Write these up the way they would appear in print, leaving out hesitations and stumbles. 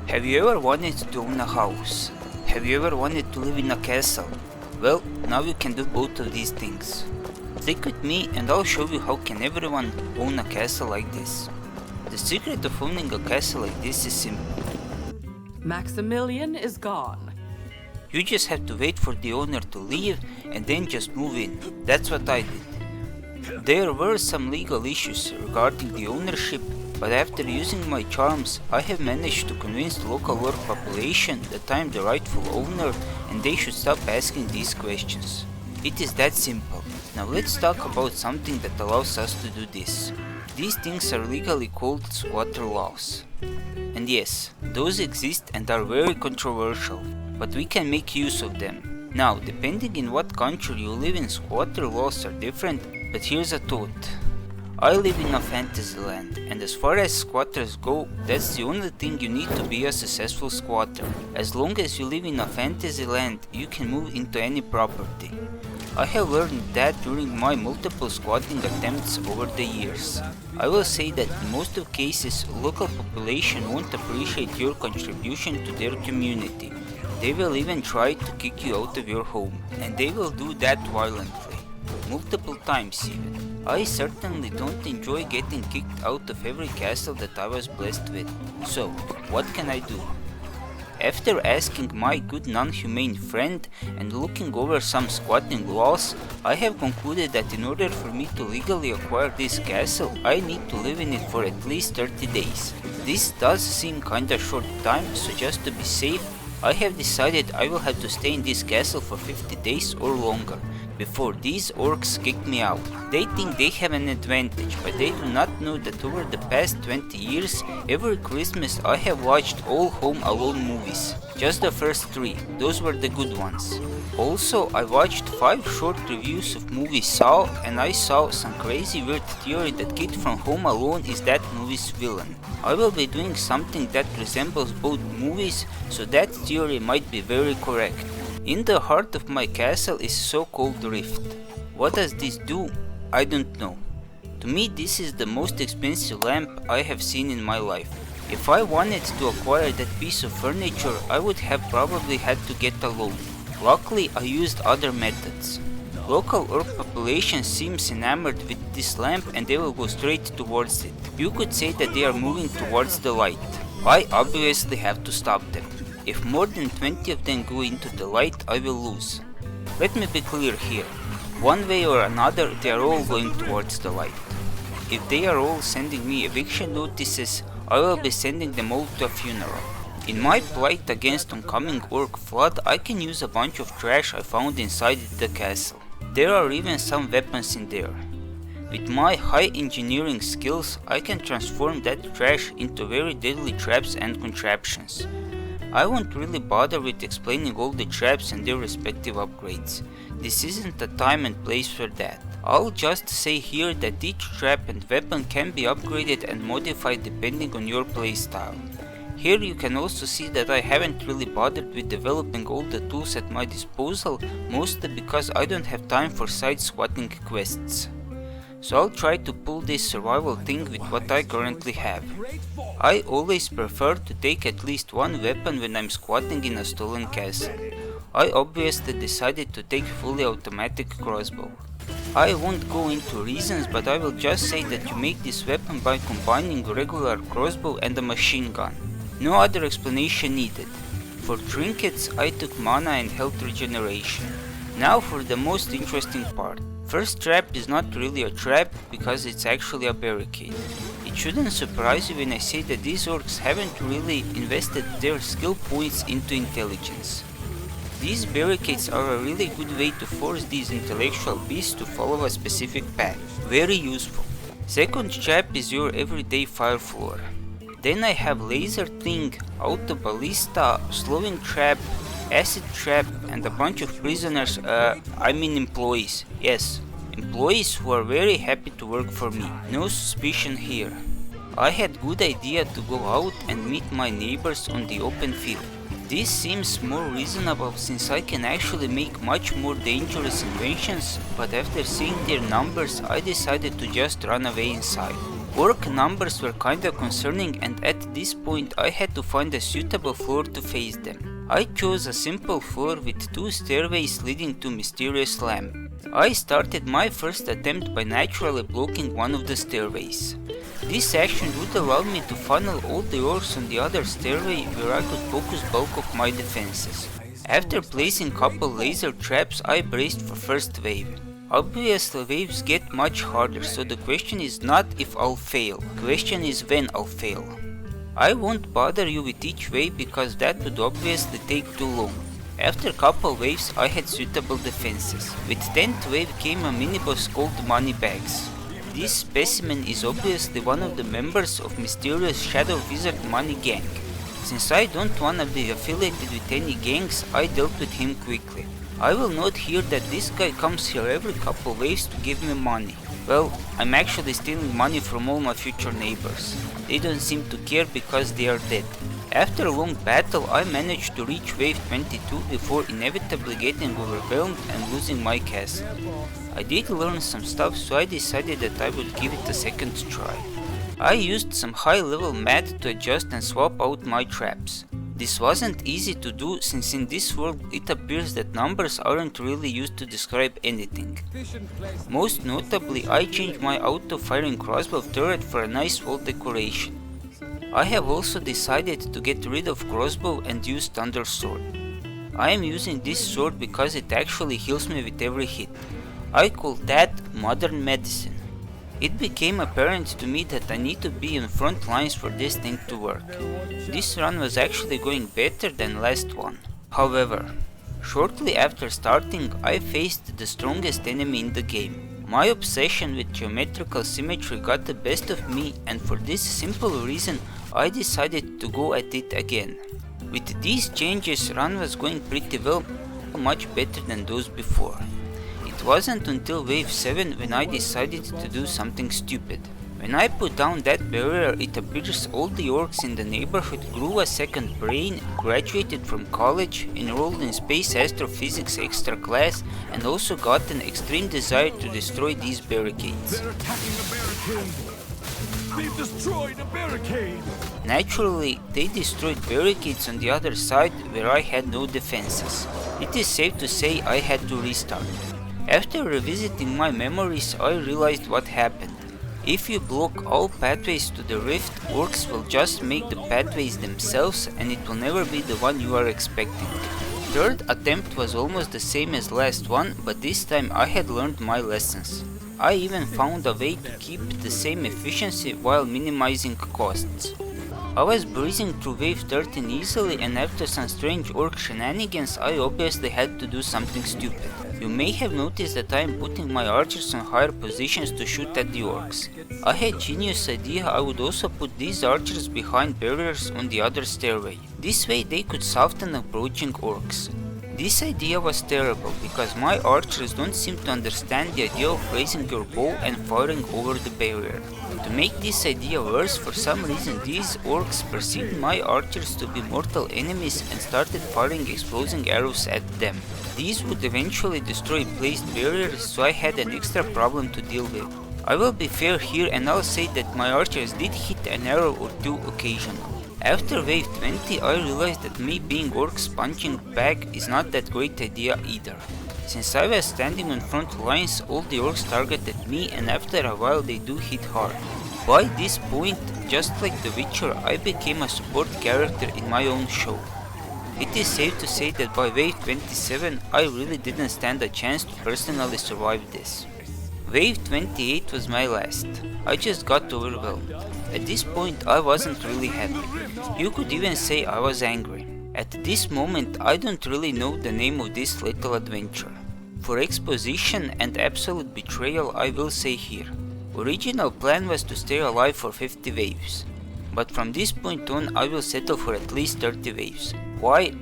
Have you ever wanted to own a house? Have you ever wanted to live in a castle? Well, now you can do both of these things. Stick with me and I'll show you how can everyone own a castle like this. The secret of owning a castle like this is simple. Maximilian is gone. You just have to wait for the owner to leave and then just move in. That's what I did. There were some legal issues regarding the ownership, but after using my charms, I have managed to convince the local orc population that I am the rightful owner and they should stop asking these questions. It is that simple. Now let's talk about something that allows us to do this. These things are legally called squatter laws. And yes, those exist and are very controversial, but we can make use of them. Now, depending in what country you live in, squatter laws are different, but here's a thought. I live in a fantasy land, and as far as squatters go, that's the only thing you need to be a successful squatter. As long as you live in a fantasy land, you can move into any property. I have learned that during my multiple squatting attempts over the years. I will say that in most of cases, local population won't appreciate your contribution to their community. They will even try to kick you out of your home, and they will do that violently. Multiple times even. I certainly don't enjoy getting kicked out of every castle that I was blessed with. So, what can I do? After asking my good non-humane friend and looking over some squatting laws, I have concluded that in order for me to legally acquire this castle, I need to live in it for at least 30 days. This does seem kinda short time, so just to be safe, I have decided I will have to stay in this castle for 50 days or longer, before these orcs kick me out. They think they have an advantage, but they do not know that over the past 20 years, every Christmas I have watched all Home Alone movies. Just the first 3, those were the good ones. Also, I watched 5 short reviews of movie Saw, and I saw some crazy weird theory that Kid from Home Alone is that movie's villain. I will be doing something that resembles both movies, so that theory might be very correct. In the heart of my castle is a so-called rift. What does this do? I don't know. To me, this is the most expensive lamp I have seen in my life. If I wanted to acquire that piece of furniture, I would have probably had to get a loan. Luckily, I used other methods. Local orc population seems enamored with this lamp and they will go straight towards it. You could say that they are moving towards the light. I obviously have to stop them. If more than 20 of them go into the light, I will lose. Let me be clear here. One way or another, they are all going towards the light. If they are all sending me eviction notices, I will be sending them all to a funeral. In my plight against oncoming orc flood, I can use a bunch of trash I found inside the castle. There are even some weapons in there. With my high engineering skills, I can transform that trash into very deadly traps and contraptions. I won't really bother with explaining all the traps and their respective upgrades. This isn't the time and place for that. I'll just say here that each trap and weapon can be upgraded and modified depending on your playstyle. Here you can also see that I haven't really bothered with developing all the tools at my disposal, mostly because I don't have time for side squatting quests. So I'll try to pull this survival thing with what I currently have. I always prefer to take at least one weapon when I'm squatting in a stolen castle. I obviously decided to take fully automatic crossbow. I won't go into reasons, but I will just say that you make this weapon by combining a regular crossbow and a machine gun. No other explanation needed. For trinkets, I took mana and health regeneration. Now for the most interesting part. First trap is not really a trap because it's actually a barricade. It shouldn't surprise you when I say that these orcs haven't really invested their skill points into intelligence. These barricades are a really good way to force these intellectual beasts to follow a specific path. Very useful. Second trap is your everyday fire floor. Then I have laser thing, auto ballista, slowing trap, acid trap, and a bunch of prisoners, employees. Yes, employees who are very happy to work for me. No suspicion here. I had good idea to go out and meet my neighbors on the open field. This seems more reasonable since I can actually make much more dangerous inventions, but after seeing their numbers I decided to just run away inside. Orc numbers were kinda concerning, and at this point I had to find a suitable floor to face them. I chose a simple floor with 2 stairways leading to Mysterious Lamp. I started my first attempt by naturally blocking one of the stairways. This action would allow me to funnel all the orcs on the other stairway where I could focus bulk of my defenses. After placing couple laser traps, I braced for first wave. Obviously waves get much harder, so the question is not if I'll fail, question is when I'll fail. I won't bother you with each wave because that would obviously take too long. After couple waves I had suitable defenses. With 10th wave came a mini-boss called Moneybags. This specimen is obviously one of the members of Mysterious Shadow Wizard Money Gang. Since I don't wanna be affiliated with any gangs, I dealt with him quickly. I will note here that this guy comes here every couple waves to give me money. Well, I'm actually stealing money from all my future neighbors. They don't seem to care because they are dead. After a long battle, I managed to reach wave 22 before inevitably getting overwhelmed and losing my castle. I did learn some stuff, so I decided that I would give it a second try. I used some high level math to adjust and swap out my traps. This wasn't easy to do since in this world it appears that numbers aren't really used to describe anything. Most notably, I changed my auto-firing crossbow turret for a nice wall decoration. I have also decided to get rid of crossbow and use Thunder Sword. I am using this sword because it actually heals me with every hit. I call that modern medicine. It became apparent to me that I need to be on front lines for this thing to work. This run was actually going better than last one. However, shortly after starting, I faced the strongest enemy in the game. My obsession with geometrical symmetry got the best of me, and for this simple reason I decided to go at it again. With these changes, run was going pretty well, much better than those before. It wasn't until wave 7 when I decided to do something stupid. When I put down that barrier, it appears all the orcs in the neighborhood grew a second brain, graduated from college, enrolled in space astrophysics extra class, and also got an extreme desire to destroy these barricades. They're attacking the barricade! They've destroyed a barricade! Naturally, they destroyed barricades on the other side where I had no defenses. It is safe to say I had to restart. After revisiting my memories, I realized what happened. If you block all pathways to the rift, orcs will just make the pathways themselves and it will never be the one you are expecting. Third attempt was almost the same as last one, but this time I had learned my lessons. I even found a way to keep the same efficiency while minimizing costs. I was breezing through wave 13 easily, and after some strange orc shenanigans I obviously had to do something stupid. You may have noticed that I am putting my archers on higher positions to shoot at the orcs. I had genius idea I would also put these archers behind barriers on the other stairway. This way they could soften approaching orcs. This idea was terrible because my archers don't seem to understand the idea of raising your bow and firing over the barrier. To make this idea worse, for some reason these orcs perceived my archers to be mortal enemies and started firing exploding arrows at them. These would eventually destroy placed barriers, so I had an extra problem to deal with. I will be fair here and I'll say that my archers did hit an arrow or two occasionally. After wave 20 I realized that me being orcs punching back is not that great idea either. Since I was standing on front lines, all the orcs targeted me and after a while they do hit hard. By this point, just like The Witcher, I became a support character in my own show. It is safe to say that by wave 27 I really didn't stand a chance to personally survive this. Wave 28 was my last. I just got overwhelmed. At this point I wasn't really happy. You could even say I was angry. At this moment I don't really know the name of this little adventure. For exposition and absolute betrayal I will say here. Original plan was to stay alive for 50 waves. But from this point on I will settle for at least 30 waves. Why?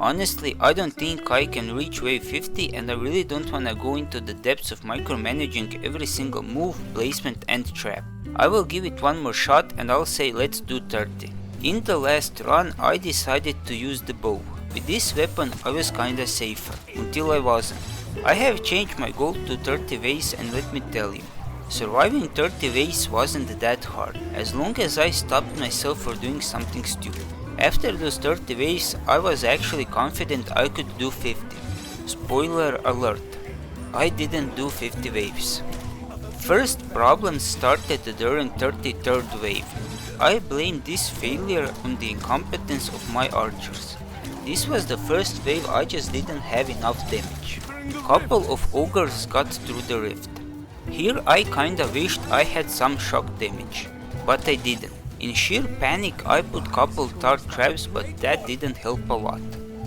Honestly, I don't think I can reach wave 50 and I really don't wanna go into the depths of micromanaging every single move, placement and trap. I will give it one more shot and I'll say let's do 30. In the last run I decided to use the bow. With this weapon I was kinda safer, until I wasn't. I have changed my goal to 30 waves and let me tell you, Surviving 30 waves wasn't that hard, as long as I stopped myself for doing something stupid. After those 30 waves, I was actually confident I could do 50. Spoiler alert, I didn't do 50 waves. First problems started during 33rd wave. I blamed this failure on the incompetence of my archers. This was the first wave I just didn't have enough damage. Couple of ogres got through the rift. Here I kinda wished I had some shock damage, but I didn't. In sheer panic I put couple tart traps, but that didn't help a lot.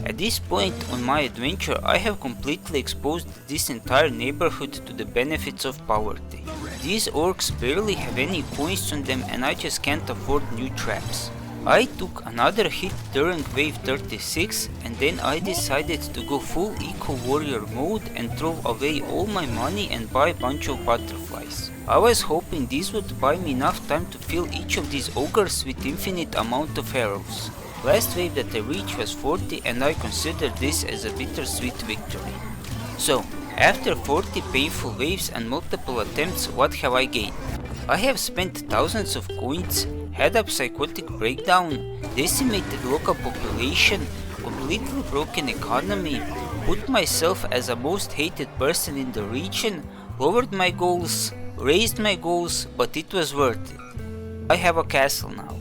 At this point on my adventure I have completely exposed this entire neighborhood to the benefits of poverty. These orcs barely have any coins on them and I just can't afford new traps. I took another hit during wave 36 and then I decided to go full eco warrior mode and throw away all my money and buy a bunch of butterflies. I was hoping this would buy me enough time to fill each of these ogres with infinite amount of arrows. Last wave that I reached was 40 and I considered this as a bittersweet victory. So, after 40 painful waves and multiple attempts, what have I gained? I have spent thousands of coins, had a psychotic breakdown, decimated local population, completely broken economy, put myself as a most hated person in the region, lowered my goals, raised my goals, but it was worth it. I have a castle now.